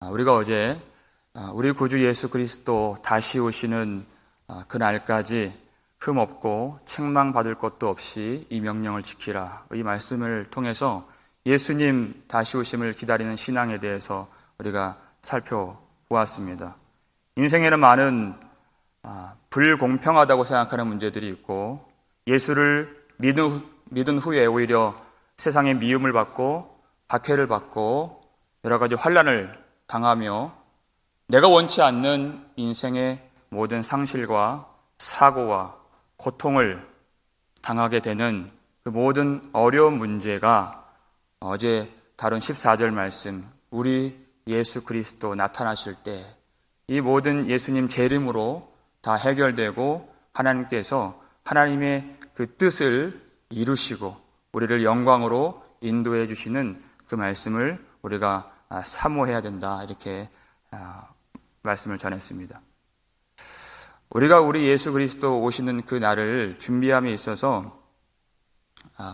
우리가 어제 우리 구주 예수 그리스도 다시 오시는 그날까지 흠없고 책망받을 것도 없이 이 명령을 지키라, 이 말씀을 통해서 예수님 다시 오심을 기다리는 신앙에 대해서 우리가 살펴보았습니다. 인생에는 많은 불공평하다고 생각하는 문제들이 있고, 예수를 믿은 후에 오히려 세상의 미움을 받고 박해를 받고 여러 가지 환난을 당하며 내가 원치 않는 인생의 모든 상실과 사고와 고통을 당하게 되는 그 모든 어려운 문제가 어제 다룬 14절 말씀, 우리 예수 그리스도 나타나실 때 이 모든 예수님 재림으로 다 해결되고 하나님께서 하나님의 그 뜻을 이루시고 우리를 영광으로 인도해 주시는 그 말씀을 우리가 사모해야 된다, 이렇게 말씀을 전했습니다. 우리가 우리 예수 그리스도 오시는 그 날을 준비함에 있어서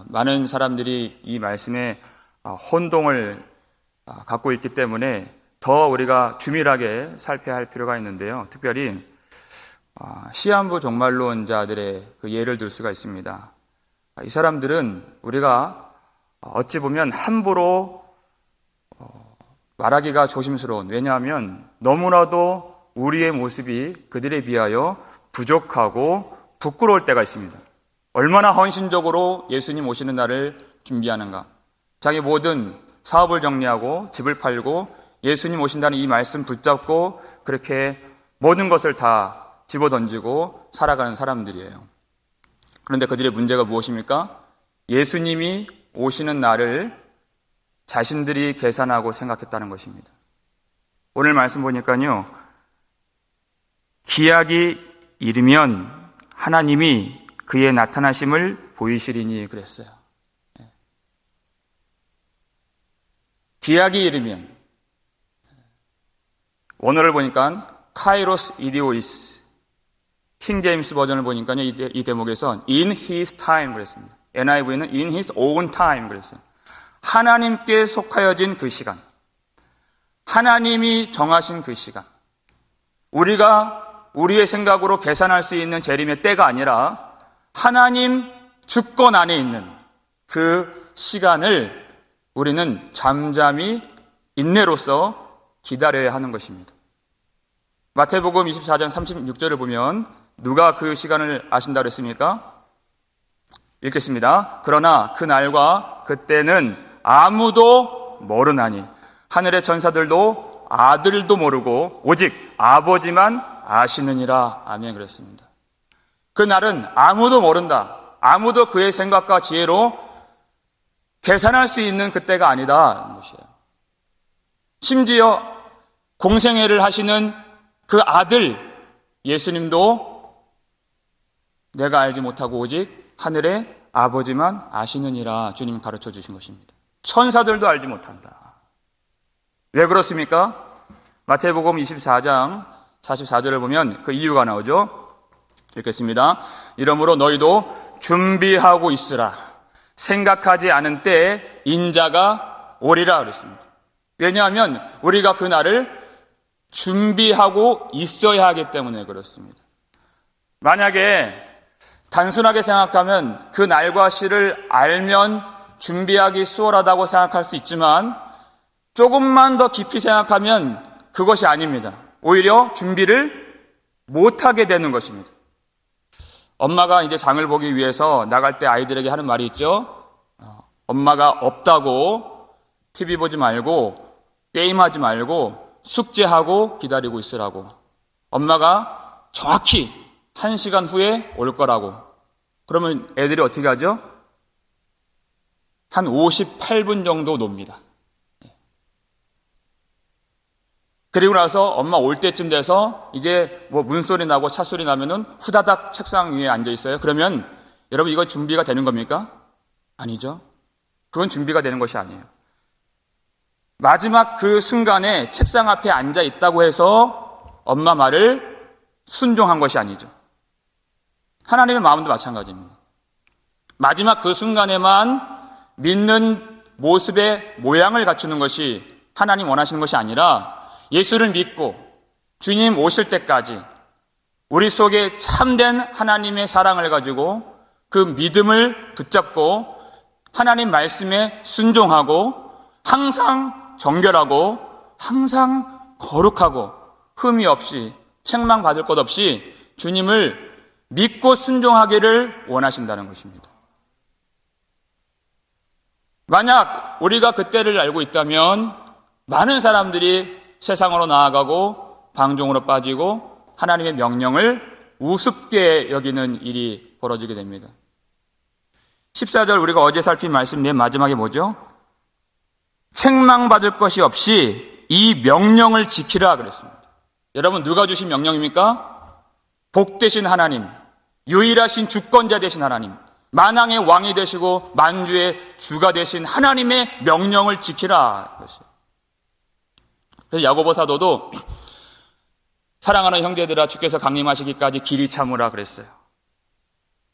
많은 사람들이 이 말씀에 혼동을 갖고 있기 때문에 더 우리가 주밀하게 살펴야 할 필요가 있는데요. 특별히 시한부 종말론자들의 그 예를 들 수가 있습니다. 이 사람들은 우리가 어찌 보면 함부로 말하기가 조심스러운, 왜냐하면 너무나도 우리의 모습이 그들에 비하여 부족하고 부끄러울 때가 있습니다. 얼마나 헌신적으로 예수님 오시는 날을 준비하는가. 자기 모든 사업을 정리하고 집을 팔고 예수님 오신다는 이 말씀 붙잡고 그렇게 모든 것을 다 집어던지고 살아가는 사람들이에요. 그런데 그들의 문제가 무엇입니까? 예수님이 오시는 날을 자신들이 계산하고 생각했다는 것입니다. 오늘 말씀 보니까요, 기약이 이르면 하나님이 그의 나타나심을 보이시리니 그랬어요. 기약이 이르면, 원어를 보니까 카이로스 이디오이스, 킹 제임스 버전을 보니까요, 이 대목에서 in his time 그랬습니다. NIV는 in his own time 그랬어요. 하나님께 속하여진 그 시간, 하나님이 정하신 그 시간, 우리가 우리의 생각으로 계산할 수 있는 재림의 때가 아니라 하나님 주권 안에 있는 그 시간을 우리는 잠잠히 인내로서 기다려야 하는 것입니다. 마태복음 24장 36절을 보면 누가 그 시간을 아신다 그랬습니까? 읽겠습니다. 그러나 그 날과 그때는 아무도 모르나니 하늘의 전사들도 아들도 모르고 오직 아버지만 아시느니라. 아멘. 그랬습니다. 그 날은 아무도 모른다. 아무도 그의 생각과 지혜로 계산할 수 있는 그때가 아니다 것이에요. 심지어 공생애를 하시는 그 아들 예수님도 내가 알지 못하고 오직 하늘의 아버지만 아시느니라 주님이 가르쳐 주신 것입니다. 천사들도 알지 못한다. 왜 그렇습니까? 마태복음 24장 44절을 보면 그 이유가 나오죠. 읽겠습니다. 이러므로 너희도 준비하고 있으라. 생각하지 않은 때에 인자가 오리라 그랬습니다. 왜냐하면 우리가 그 날을 준비하고 있어야 하기 때문에 그렇습니다. 만약에 단순하게 생각하면 그 날과 시를 알면 준비하기 수월하다고 생각할 수 있지만 조금만 더 깊이 생각하면 그것이 아닙니다. 오히려 준비를 못하게 되는 것입니다. 엄마가 이제 장을 보기 위해서 나갈 때 아이들에게 하는 말이 있죠. 엄마가 없다고 TV 보지 말고 게임하지 말고 숙제하고 기다리고 있으라고. 엄마가 정확히 1시간 후에 올 거라고. 그러면 애들이 어떻게 하죠? 한 58분 정도 놉니다. 그리고 나서 엄마 올 때쯤 돼서 이제 뭐 문소리 나고 차소리 나면은 후다닥 책상 위에 앉아 있어요. 그러면 여러분 이거 준비가 되는 겁니까? 아니죠. 그건 준비가 되는 것이 아니에요. 마지막 그 순간에 책상 앞에 앉아 있다고 해서 엄마 말을 순종한 것이 아니죠. 하나님의 마음도 마찬가지입니다. 마지막 그 순간에만 믿는 모습의 모양을 갖추는 것이 하나님 원하시는 것이 아니라 예수를 믿고 주님 오실 때까지 우리 속에 참된 하나님의 사랑을 가지고 그 믿음을 붙잡고 하나님 말씀에 순종하고 항상 정결하고 항상 거룩하고 흠이 없이 책망받을 것 없이 주님을 믿고 순종하기를 원하신다는 것입니다. 만약 우리가 그때를 알고 있다면 많은 사람들이 세상으로 나아가고 방종으로 빠지고 하나님의 명령을 우습게 여기는 일이 벌어지게 됩니다. 14절 우리가 어제 살핀 말씀 맨 마지막에 뭐죠? 책망받을 것이 없이 이 명령을 지키라 그랬습니다. 여러분 누가 주신 명령입니까? 복되신 하나님, 유일하신 주권자 되신 하나님, 만왕의 왕이 되시고 만주의 주가 되신 하나님의 명령을 지키라. 그래서 야고보 사도도 사랑하는 형제들아 주께서 강림하시기까지 길이 참으라 그랬어요.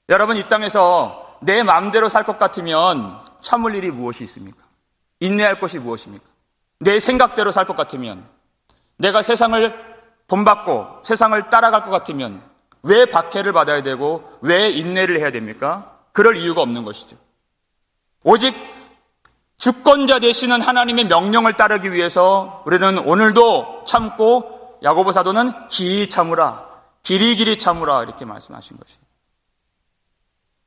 여러분 이 땅에서 내 마음대로 살 것 같으면 참을 일이 무엇이 있습니까? 인내할 것이 무엇입니까? 내 생각대로 살 것 같으면, 내가 세상을 본받고 세상을 따라갈 것 같으면 왜 박해를 받아야 되고 왜 인내를 해야 됩니까? 그럴 이유가 없는 것이죠. 오직 주권자 되시는 하나님의 명령을 따르기 위해서 우리는 오늘도 참고, 야고보 사도는 길이 참으라, 길이 참으라 이렇게 말씀하신 것이에요.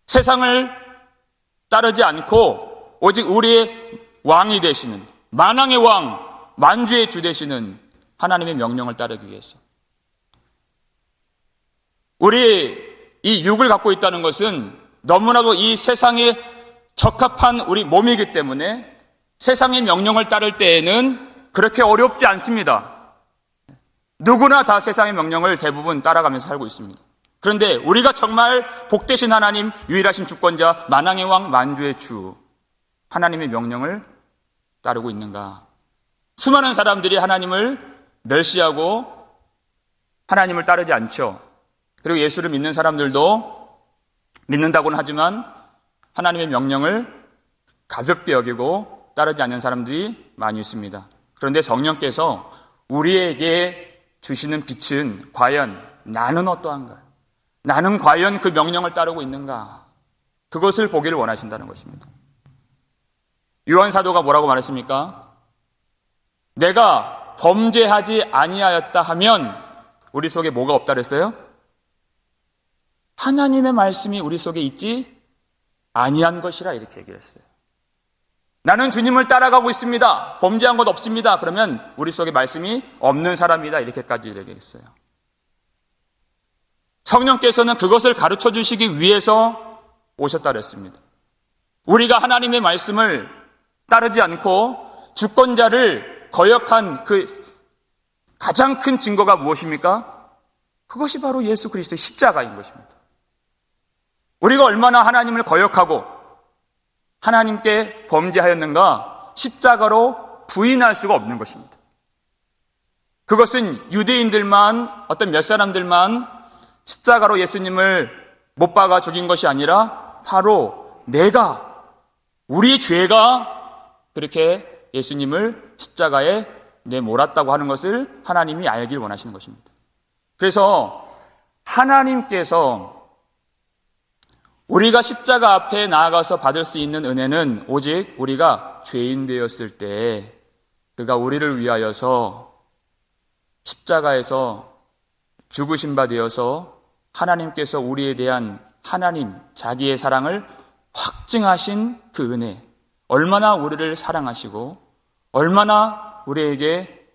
세상을 따르지 않고 오직 우리의 왕이 되시는, 만왕의 왕, 만주의 주 되시는 하나님의 명령을 따르기 위해서. 우리 이 육을 갖고 있다는 것은 너무나도 이 세상에 적합한 우리 몸이기 때문에 세상의 명령을 따를 때에는 그렇게 어렵지 않습니다. 누구나 다 세상의 명령을 대부분 따라가면서 살고 있습니다. 그런데 우리가 정말 복되신 하나님, 유일하신 주권자, 만왕의 왕, 만주의 주 하나님의 명령을 따르고 있는가? 수많은 사람들이 하나님을 멸시하고 하나님을 따르지 않죠. 그리고 예수를 믿는 사람들도 믿는다고는 하지만 하나님의 명령을 가볍게 여기고 따르지 않는 사람들이 많이 있습니다. 그런데 성령께서 우리에게 주시는 빛은 과연 나는 어떠한가? 나는 과연 그 명령을 따르고 있는가? 그것을 보기를 원하신다는 것입니다. 요한 사도가 뭐라고 말했습니까? 내가 범죄하지 아니하였다 하면 우리 속에 뭐가 없다 그랬어요? 하나님의 말씀이 우리 속에 있지 아니한 것이라 이렇게 얘기를 했어요. 나는 주님을 따라가고 있습니다. 범죄한 것 없습니다. 그러면 우리 속에 말씀이 없는 사람이다. 이렇게까지 얘기했어요. 성령께서는 그것을 가르쳐 주시기 위해서 오셨다 그랬습니다. 우리가 하나님의 말씀을 따르지 않고 주권자를 거역한 그 가장 큰 증거가 무엇입니까? 그것이 바로 예수 그리스도의 십자가인 것입니다. 우리가 얼마나 하나님을 거역하고 하나님께 범죄하였는가 십자가로 부인할 수가 없는 것입니다. 그것은 유대인들만, 어떤 몇 사람들만 십자가로 예수님을 못 박아 죽인 것이 아니라 바로 내가, 우리 죄가 그렇게 예수님을 십자가에 내몰았다고 하는 것을 하나님이 알길 원하시는 것입니다. 그래서 하나님께서 우리가 십자가 앞에 나아가서 받을 수 있는 은혜는 오직 우리가 죄인 되었을 때 그가 우리를 위하여서 십자가에서 죽으신 바 되어서 하나님께서 우리에 대한 하나님, 자기의 사랑을 확증하신 그 은혜, 얼마나 우리를 사랑하시고 얼마나 우리에게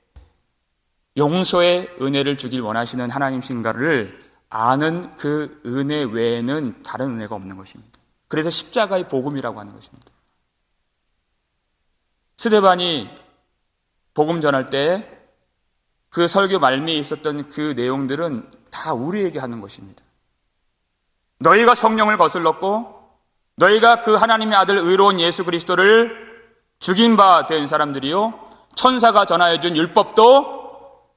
용서의 은혜를 주길 원하시는 하나님이신가를 아는 그 은혜 외에는 다른 은혜가 없는 것입니다. 그래서 십자가의 복음이라고 하는 것입니다. 스데반이 복음 전할 때 그 설교 말미에 있었던 그 내용들은 다 우리에게 하는 것입니다. 너희가 성령을 거슬렀고 너희가 그 하나님의 아들 의로운 예수 그리스도를 죽인 바 된 사람들이요 천사가 전하여준 율법도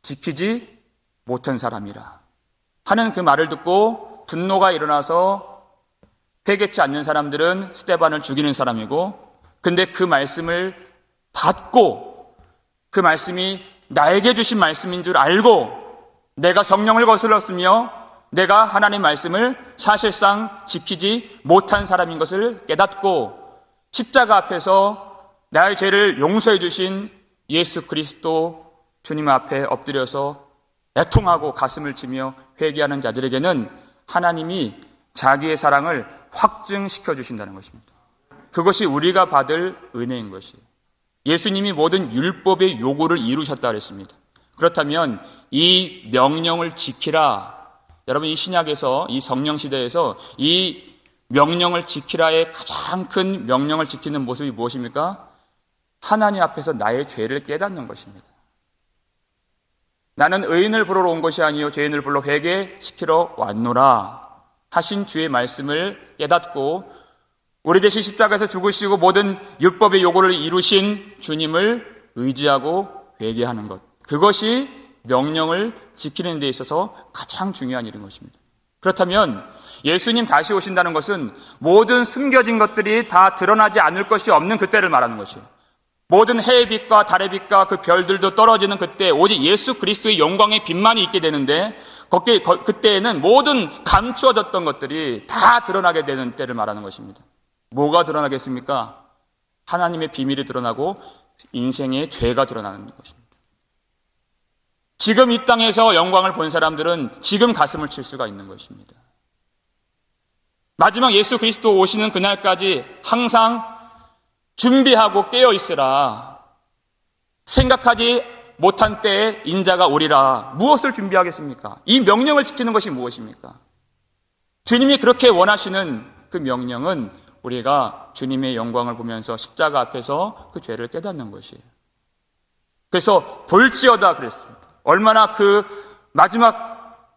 지키지 못한 사람이라 하는 그 말을 듣고 분노가 일어나서 회개치 않는 사람들은 스데반을 죽이는 사람이고, 근데 그 말씀을 받고 그 말씀이 나에게 주신 말씀인 줄 알고 내가 성령을 거슬렀으며 내가 하나님의 말씀을 사실상 지키지 못한 사람인 것을 깨닫고 십자가 앞에서 나의 죄를 용서해 주신 예수 그리스도 주님 앞에 엎드려서 애통하고 가슴을 치며 회개하는 자들에게는 하나님이 자기의 사랑을 확증시켜 주신다는 것입니다. 그것이 우리가 받을 은혜인 것이에요. 예수님이 모든 율법의 요구를 이루셨다 그랬습니다. 그렇다면 이 명령을 지키라. 여러분, 이 신약에서, 이 성령 시대에서 이 명령을 지키라의 가장 큰 명령을 지키는 모습이 무엇입니까? 하나님 앞에서 나의 죄를 깨닫는 것입니다. 나는 의인을 부르러 온 것이 아니요 죄인을 불러 회개시키러 왔노라 하신 주의 말씀을 깨닫고 우리 대신 십자가에서 죽으시고 모든 율법의 요구를 이루신 주님을 의지하고 회개하는 것, 그것이 명령을 지키는 데 있어서 가장 중요한 일인 것입니다. 그렇다면 예수님 다시 오신다는 것은 모든 숨겨진 것들이 다 드러나지 않을 것이 없는 그때를 말하는 것이에요. 모든 해의 빛과 달의 빛과 그 별들도 떨어지는 그때 오직 예수 그리스도의 영광의 빛만이 있게 되는데 그때에는 모든 감추어졌던 것들이 다 드러나게 되는 때를 말하는 것입니다. 뭐가 드러나겠습니까? 하나님의 비밀이 드러나고 인생의 죄가 드러나는 것입니다. 지금 이 땅에서 영광을 본 사람들은 지금 가슴을 칠 수가 있는 것입니다. 마지막 예수 그리스도 오시는 그날까지 항상 준비하고 깨어 있으라. 생각하지 못한 때에 인자가 오리라. 무엇을 준비하겠습니까? 이 명령을 지키는 것이 무엇입니까? 주님이 그렇게 원하시는 그 명령은 우리가 주님의 영광을 보면서 십자가 앞에서 그 죄를 깨닫는 것이에요. 그래서 볼지어다 그랬습니다. 얼마나 그 마지막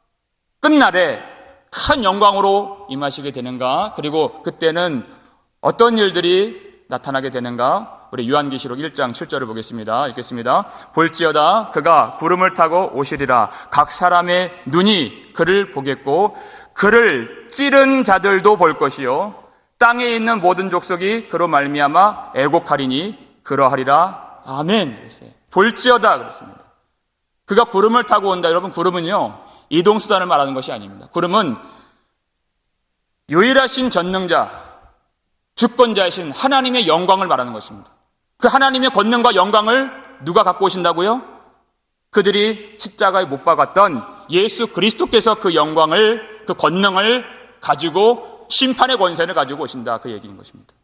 끝날에 큰 영광으로 임하시게 되는가, 그리고 그때는 어떤 일들이 나타나게 되는가. 우리 요한계시록 1장 7절을 보겠습니다. 읽겠습니다. 볼지어다 그가 구름을 타고 오시리라. 각 사람의 눈이 그를 보겠고 그를 찌른 자들도 볼 것이요 땅에 있는 모든 족속이 그로 말미암아 애곡하리니 그러하리라. 아멘. 그랬어요. 볼지어다 그랬습니다. 그가 구름을 타고 온다. 여러분, 구름은요 이동수단을 말하는 것이 아닙니다. 구름은 유일하신 전능자, 주권자이신 하나님의 영광을 말하는 것입니다. 그 하나님의 권능과 영광을 누가 갖고 오신다고요? 그들이 십자가에 못 박았던 예수 그리스도께서 그 영광을, 그 권능을 가지고 심판의 권세를 가지고 오신다, 그 얘기인 것입니다.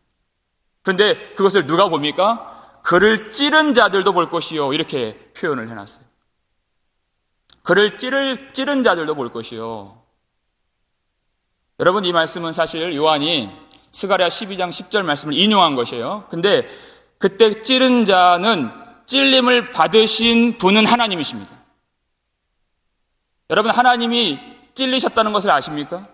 그런데 그것을 누가 봅니까? 그를 찌른 자들도 볼 것이요, 이렇게 표현을 해놨어요. 그를 찌른 자들도 볼 것이요. 여러분, 이 말씀은 사실 요한이 스가랴 12장 10절 말씀을 인용한 것이에요. 근데 그때 찌른 자는 찔림을 받으신 분은 하나님이십니다. 여러분, 하나님이 찔리셨다는 것을 아십니까?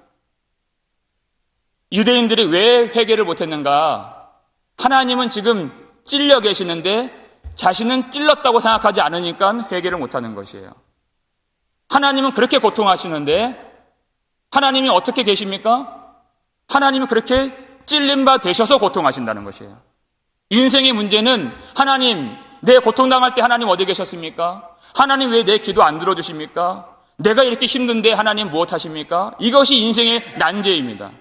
유대인들이 왜 회개를 못했는가? 하나님은 지금 찔려 계시는데 자신은 찔렀다고 생각하지 않으니까 회개를 못하는 것이에요. 하나님은 그렇게 고통하시는데 하나님이 어떻게 계십니까? 하나님은 그렇게 찔림바 되셔서 고통하신다는 것이에요. 인생의 문제는 하나님, 내 고통당할 때 하나님 어디 계셨습니까? 하나님 왜 내 기도 안 들어주십니까? 내가 이렇게 힘든데 하나님 무엇 하십니까? 이것이 인생의 난제입니다.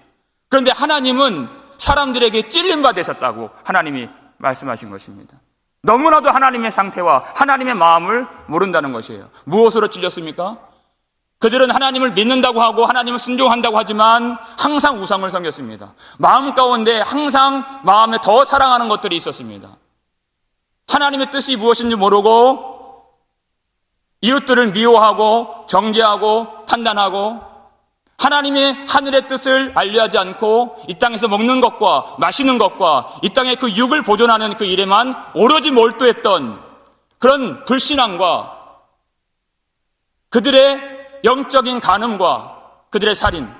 그런데 하나님은 사람들에게 찔림바 되셨다고 하나님이 말씀하신 것입니다. 너무나도 하나님의 상태와 하나님의 마음을 모른다는 것이에요. 무엇으로 찔렸습니까? 그들은 하나님을 믿는다고 하고 하나님을 순종한다고 하지만 항상 우상을 섬겼습니다. 마음 가운데 항상 마음에 더 사랑하는 것들이 있었습니다. 하나님의 뜻이 무엇인지 모르고 이웃들을 미워하고 정죄하고 판단하고 하나님의 하늘의 뜻을 알려하지 않고 이 땅에서 먹는 것과 마시는 것과 이 땅의 그 육을 보존하는 그 일에만 오로지 몰두했던 그런 불신앙과 그들의 영적인 간음과 그들의 살인,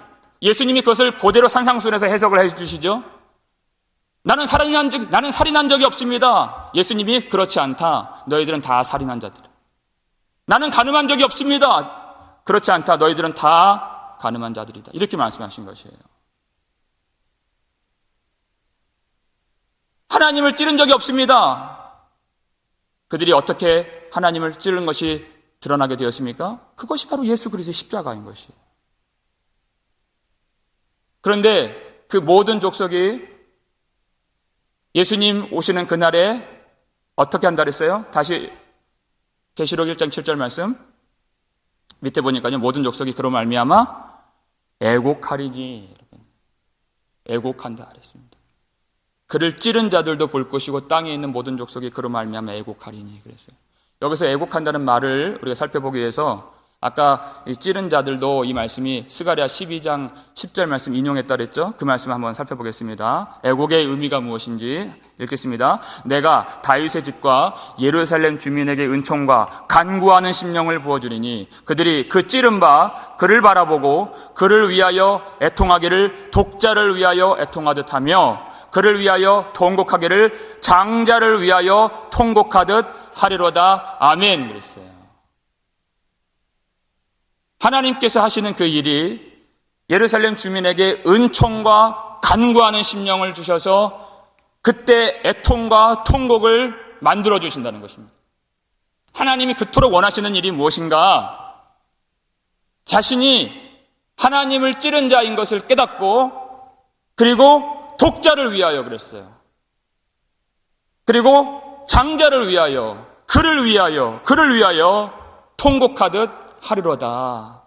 예수님이 그것을 그대로 산상수훈에서 해석을 해주시죠. 나는 살인한 적이 없습니다. 예수님이 그렇지 않다. 너희들은 다 살인한 자들. 나는 간음한 적이 없습니다. 그렇지 않다. 너희들은 다 간음한 자들이다. 이렇게 말씀하신 것이에요. 하나님을 찌른 적이 없습니다. 그들이 어떻게 하나님을 찌른 것이 드러나게 되었습니까? 그것이 바로 예수 그리스도의 십자가인 것이에요. 그런데 그 모든 족속이 예수님 오시는 그날에 어떻게 한다 그랬어요? 다시 계시록 1장 7절 말씀 밑에 보니까요. 모든 족속이 그로 말미암아 애곡하리니, 애곡한다 그랬습니다. 그를 찌른 자들도 볼 것이고 땅에 있는 모든 족속이 그로 말미암아 애곡하리니 그랬어요. 여기서 애곡한다는 말을 우리가 살펴보기 위해서 아까 이 찌른 자들도 이 말씀이 스가랴 12장 10절 말씀 인용했다 그랬죠? 그 말씀 한번 살펴보겠습니다. 애곡의 의미가 무엇인지 읽겠습니다. 내가 다윗의 집과 예루살렘 주민에게 은총과 간구하는 심령을 부어주리니 그들이 그 찌른 바 그를 바라보고 그를 위하여 애통하기를 독자를 위하여 애통하듯 하며 그를 위하여 통곡하기를 장자를 위하여 통곡하듯 하리로다. 아멘 그랬어요. 하나님께서 하시는 그 일이 예루살렘 주민에게 은총과 간구하는 심령을 주셔서 그때 애통과 통곡을 만들어 주신다는 것입니다. 하나님이 그토록 원하시는 일이 무엇인가? 자신이 하나님을 찌른 자인 것을 깨닫고 그리고 독자를 위하여 그랬어요. 그리고 장자를 위하여 그를 위하여 통곡하듯 하리로다.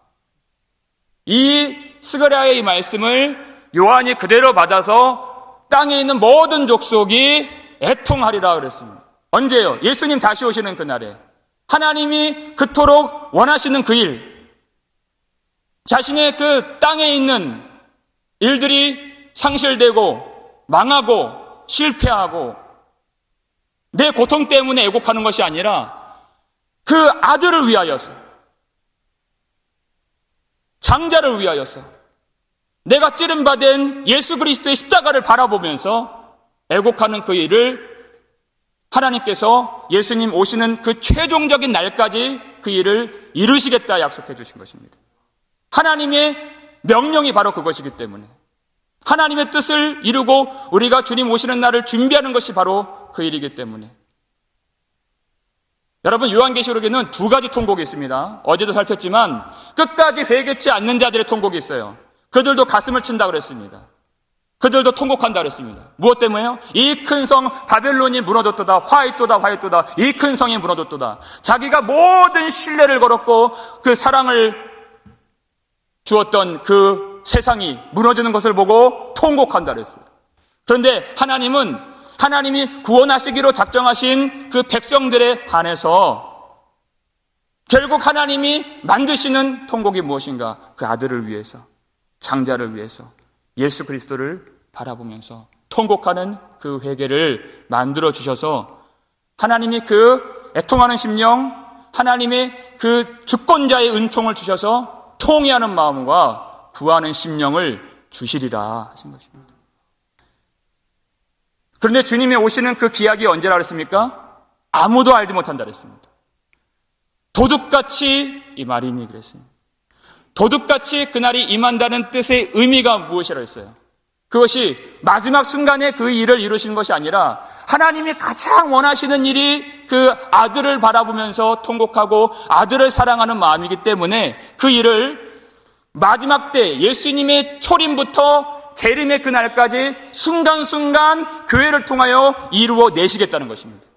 이 스가랴의 이 말씀을 요한이 그대로 받아서 땅에 있는 모든 족속이 애통하리라 그랬습니다. 언제요? 예수님 다시 오시는 그날에 하나님이 그토록 원하시는 그 일, 자신의 그 땅에 있는 일들이 상실되고 망하고 실패하고 내 고통 때문에 애곡하는 것이 아니라 그 아들을 위하여서, 장자를 위하여서, 내가 찌른바된 예수 그리스도의 십자가를 바라보면서 애곡하는 그 일을 하나님께서 예수님 오시는 그 최종적인 날까지 그 일을 이루시겠다 약속해 주신 것입니다. 하나님의 명령이 바로 그것이기 때문에 하나님의 뜻을 이루고 우리가 주님 오시는 날을 준비하는 것이 바로 그 일이기 때문에 여러분, 요한계시록에는 두 가지 통곡이 있습니다. 어제도 살폈지만 끝까지 회개치 않는 자들의 통곡이 있어요. 그들도 가슴을 친다 그랬습니다. 그들도 통곡한다 그랬습니다. 무엇 때문에요? 이 큰 성 바벨론이 무너졌도다. 화이토다. 이 큰 성이 무너졌도다. 자기가 모든 신뢰를 걸었고 그 사랑을 주었던 그 세상이 무너지는 것을 보고 통곡한다 그랬어요. 그런데 하나님이 구원하시기로 작정하신 그 백성들에 한해서 결국 하나님이 만드시는 통곡이 무엇인가? 그 아들을 위해서, 장자를 위해서, 예수 그리스도를 바라보면서 통곡하는 그 회개를 만들어 주셔서 하나님이 그 애통하는 심령, 하나님의 그 주권자의 은총을 주셔서 통회하는 마음과 구하는 심령을 주시리라 하신 것입니다. 그런데 주님이 오시는 그 기약이 언제라 그랬습니까? 아무도 알지 못한다 그랬습니다. 도둑같이 이 말이니 그랬습니다. 도둑같이 그날이 임한다는 뜻의 의미가 무엇이라 했어요? 그것이 마지막 순간에 그 일을 이루시는 것이 아니라 하나님이 가장 원하시는 일이 그 아들을 바라보면서 통곡하고 아들을 사랑하는 마음이기 때문에 그 일을 마지막 때 예수님의 초림부터 재림의 그날까지 순간순간 교회를 통하여 이루어 내시겠다는 것입니다.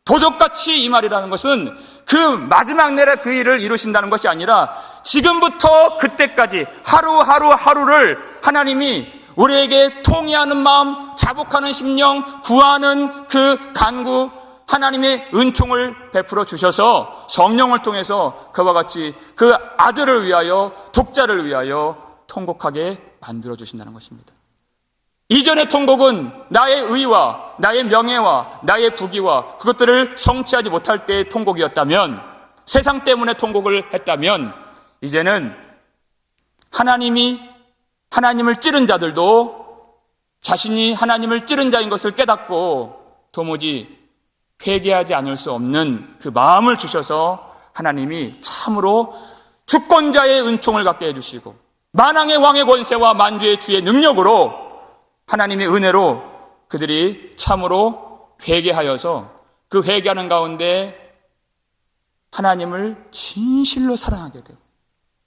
도둑같이 이 말이라는 것은 그 마지막 날에 그 일을 이루신다는 것이 아니라 지금부터 그때까지 하루를 하나님이 우리에게 통회하는 마음, 자복하는 심령, 구하는 그 간구, 하나님의 은총을 베풀어 주셔서 성령을 통해서 그와 같이 그 아들을 위하여, 독자를 위하여 통곡하게 만들어 주신다는 것입니다. 이전의 통곡은 나의 의와 나의 명예와 나의 부귀와 그것들을 성취하지 못할 때의 통곡이었다면, 세상 때문에 통곡을 했다면, 이제는 하나님을 찌른 자들도 자신이 하나님을 찌른 자인 것을 깨닫고 도무지 회개하지 않을 수 없는 그 마음을 주셔서 하나님이 참으로 주권자의 은총을 갖게 해주시고 만왕의 왕의 권세와 만주의 주의 능력으로 하나님의 은혜로 그들이 참으로 회개하여서 그 회개하는 가운데 하나님을 진실로 사랑하게 되고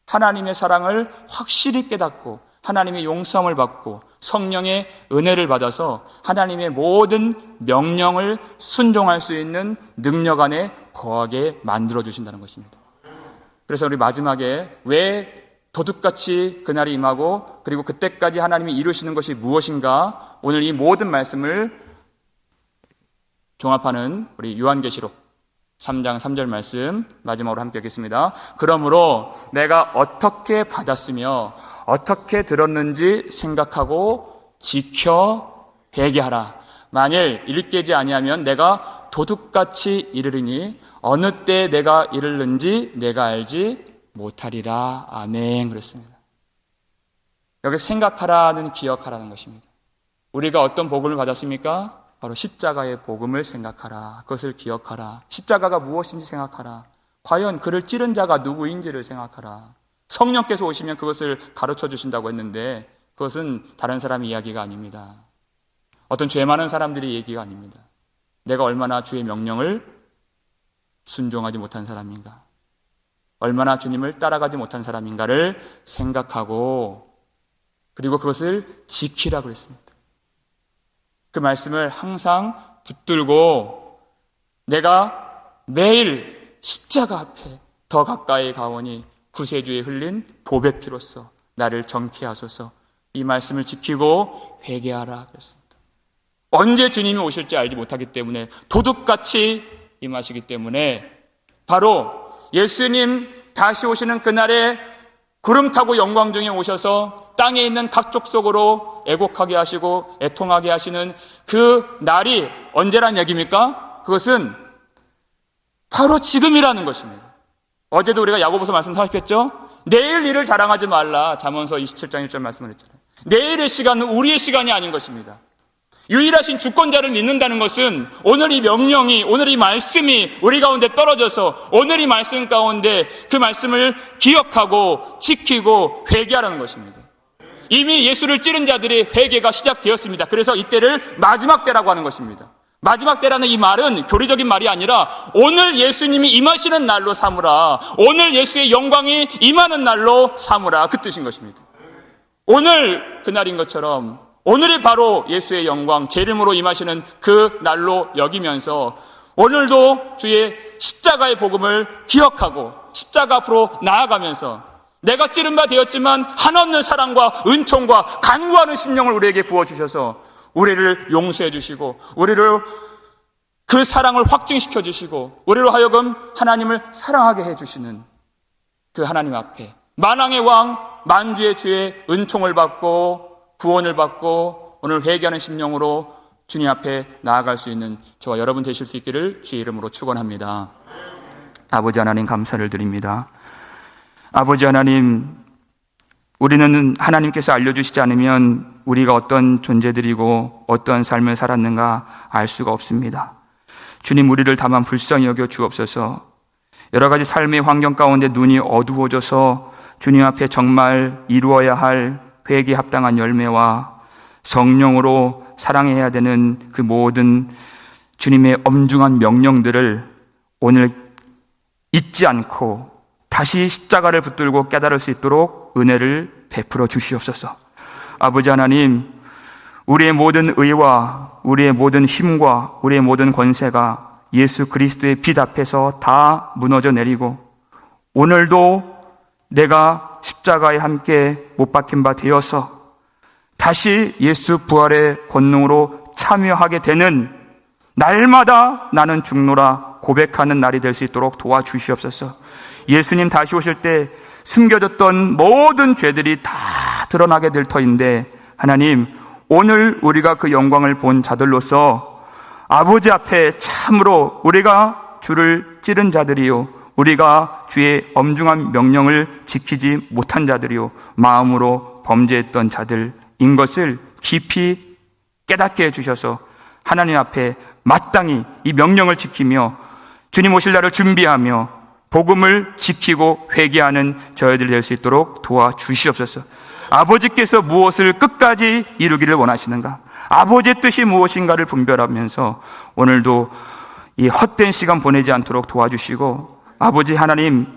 하나님의 사랑을 확실히 깨닫고 하나님의 용서함을 받고 성령의 은혜를 받아서 하나님의 모든 명령을 순종할 수 있는 능력 안에 거하게 만들어주신다는 것입니다. 그래서 우리 마지막에 왜 도둑같이 그날이 임하고 그리고 그때까지 하나님이 이루시는 것이 무엇인가, 오늘 이 모든 말씀을 종합하는 우리 요한계시록 3장 3절 말씀 마지막으로 함께 읽겠습니다. 그러므로 내가 어떻게 받았으며 어떻게 들었는지 생각하고 지켜 회개하라. 만일 일깨지 아니하면 내가 도둑같이 이르리니 어느 때 내가 이르는지 내가 알지 못하리라. 아멘. 그랬습니다. 여기 생각하라는 기억하라는 것입니다. 우리가 어떤 복음을 받았습니까? 바로 십자가의 복음을 생각하라. 그것을 기억하라. 십자가가 무엇인지 생각하라. 과연 그를 찌른 자가 누구인지를 생각하라. 성령께서 오시면 그것을 가르쳐 주신다고 했는데 그것은 다른 사람의 이야기가 아닙니다. 어떤 죄 많은 사람들의 얘기가 아닙니다. 내가 얼마나 주의 명령을 순종하지 못한 사람인가, 얼마나 주님을 따라가지 못한 사람인가를 생각하고 그리고 그것을 지키라고 했습니다. 그 말씀을 항상 붙들고 내가 매일 십자가 앞에 더 가까이 가오니 구세주에 흘린 보배 피로써 나를 정케 하소서. 이 말씀을 지키고 회개하라 그랬습니다. 언제 주님이 오실지 알지 못하기 때문에 도둑같이 임하시기 때문에 바로 예수님 다시 오시는 그날에 구름 타고 영광 중에 오셔서 땅에 있는 각 족속으로 애곡하게 하시고 애통하게 하시는 그 날이 언제란 얘기입니까? 그것은 바로 지금이라는 것입니다. 어제도 우리가 야고보서 말씀 살폈죠? 내일 일을 자랑하지 말라. 잠언서 27장 1절 말씀을 했잖아요. 내일의 시간은 우리의 시간이 아닌 것입니다. 유일하신 주권자를 믿는다는 것은 오늘 이 명령이, 오늘 이 말씀이 우리 가운데 떨어져서 오늘 이 말씀 가운데 그 말씀을 기억하고 지키고 회개하라는 것입니다. 이미 예수를 찌른 자들의 회개가 시작되었습니다. 그래서 이때를 마지막 때라고 하는 것입니다. 마지막 때라는 이 말은 교리적인 말이 아니라 오늘 예수님이 임하시는 날로 삼으라. 오늘 예수의 영광이 임하는 날로 삼으라. 그 뜻인 것입니다. 오늘 그날인 것처럼 오늘이 바로 예수의 영광, 제 이름으로 임하시는 그 날로 여기면서 오늘도 주의 십자가의 복음을 기억하고 십자가 앞으로 나아가면서 내가 찌른 바 되었지만 한없는 사랑과 은총과 간구하는 심령을 우리에게 부어주셔서 우리를 용서해 주시고 우리를 그 사랑을 확증시켜 주시고 우리로 하여금 하나님을 사랑하게 해 주시는 그 하나님 앞에 만왕의 왕 만주의 주의 은총을 받고 구원을 받고 오늘 회개하는 심령으로 주님 앞에 나아갈 수 있는 저와 여러분 되실 수 있기를 주의 이름으로 축원합니다. 아버지 하나님 감사를 드립니다. 아버지 하나님, 우리는 하나님께서 알려주시지 않으면 우리가 어떤 존재들이고 어떤 삶을 살았는가 알 수가 없습니다. 주님, 우리를 다만 불쌍히 여겨 주옵소서. 여러 가지 삶의 환경 가운데 눈이 어두워져서 주님 앞에 정말 이루어야 할 회개에 합당한 열매와 성령으로 사랑해야 되는 그 모든 주님의 엄중한 명령들을 오늘 잊지 않고 다시 십자가를 붙들고 깨달을 수 있도록 은혜를 베풀어 주시옵소서. 아버지 하나님, 우리의 모든 의와 우리의 모든 힘과 우리의 모든 권세가 예수 그리스도의 빛 앞에서 다 무너져 내리고 오늘도 내가 십자가에 함께 못 박힌 바 되어서 다시 예수 부활의 권능으로 참여하게 되는 날마다 나는 죽노라 고백하는 날이 될 수 있도록 도와주시옵소서. 예수님 다시 오실 때 숨겨졌던 모든 죄들이 다 드러나게 될 터인데 하나님, 오늘 우리가 그 영광을 본 자들로서 아버지 앞에 참으로 우리가 주를 찌른 자들이요 우리가 주의 엄중한 명령을 지키지 못한 자들이요 마음으로 범죄했던 자들인 것을 깊이 깨닫게 해주셔서 하나님 앞에 마땅히 이 명령을 지키며 주님 오실 날을 준비하며 복음을 지키고 회개하는 저희들 될 수 있도록 도와주시옵소서. 아버지께서 무엇을 끝까지 이루기를 원하시는가, 아버지의 뜻이 무엇인가를 분별하면서 오늘도 이 헛된 시간 보내지 않도록 도와주시고, 아버지 하나님,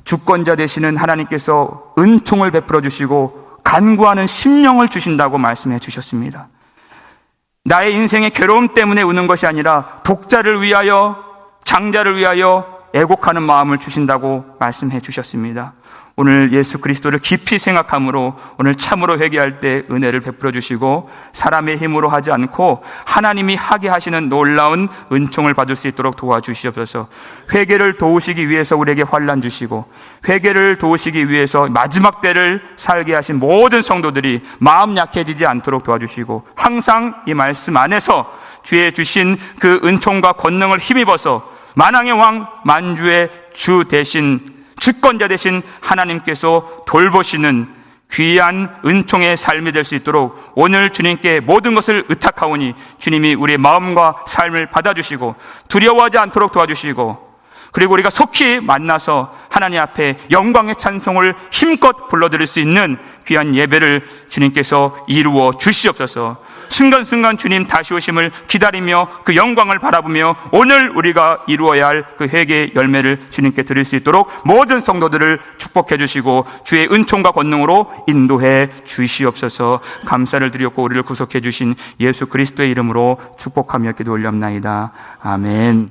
주권자 되시는 하나님께서 은총을 베풀어 주시고 간구하는 심령을 주신다고 말씀해 주셨습니다. 나의 인생의 괴로움 때문에 우는 것이 아니라 독자를 위하여, 장자를 위하여 애곡하는 마음을 주신다고 말씀해 주셨습니다. 오늘 예수 그리스도를 깊이 생각함으로 오늘 참으로 회개할 때 은혜를 베풀어 주시고, 사람의 힘으로 하지 않고 하나님이 하게 하시는 놀라운 은총을 받을 수 있도록 도와주시옵소서. 회개를 도우시기 위해서 우리에게 환난 주시고, 회개를 도우시기 위해서 마지막 때를 살게 하신 모든 성도들이 마음 약해지지 않도록 도와주시고, 항상 이 말씀 안에서 주의 주신 그 은총과 권능을 힘입어서 만왕의 왕 만주의 주 대신, 주권자 되신 하나님께서 돌보시는 귀한 은총의 삶이 될 수 있도록 오늘 주님께 모든 것을 의탁하오니 주님이 우리의 마음과 삶을 받아주시고 두려워하지 않도록 도와주시고, 그리고 우리가 속히 만나서 하나님 앞에 영광의 찬송을 힘껏 불러드릴 수 있는 귀한 예배를 주님께서 이루어 주시옵소서. 순간순간 주님 다시 오심을 기다리며 그 영광을 바라보며 오늘 우리가 이루어야 할 그 회개의 열매를 주님께 드릴 수 있도록 모든 성도들을 축복해 주시고 주의 은총과 권능으로 인도해 주시옵소서. 감사를 드렸고 우리를 구속해 주신 예수 그리스도의 이름으로 축복하며 기도 올렸나이다. 아멘.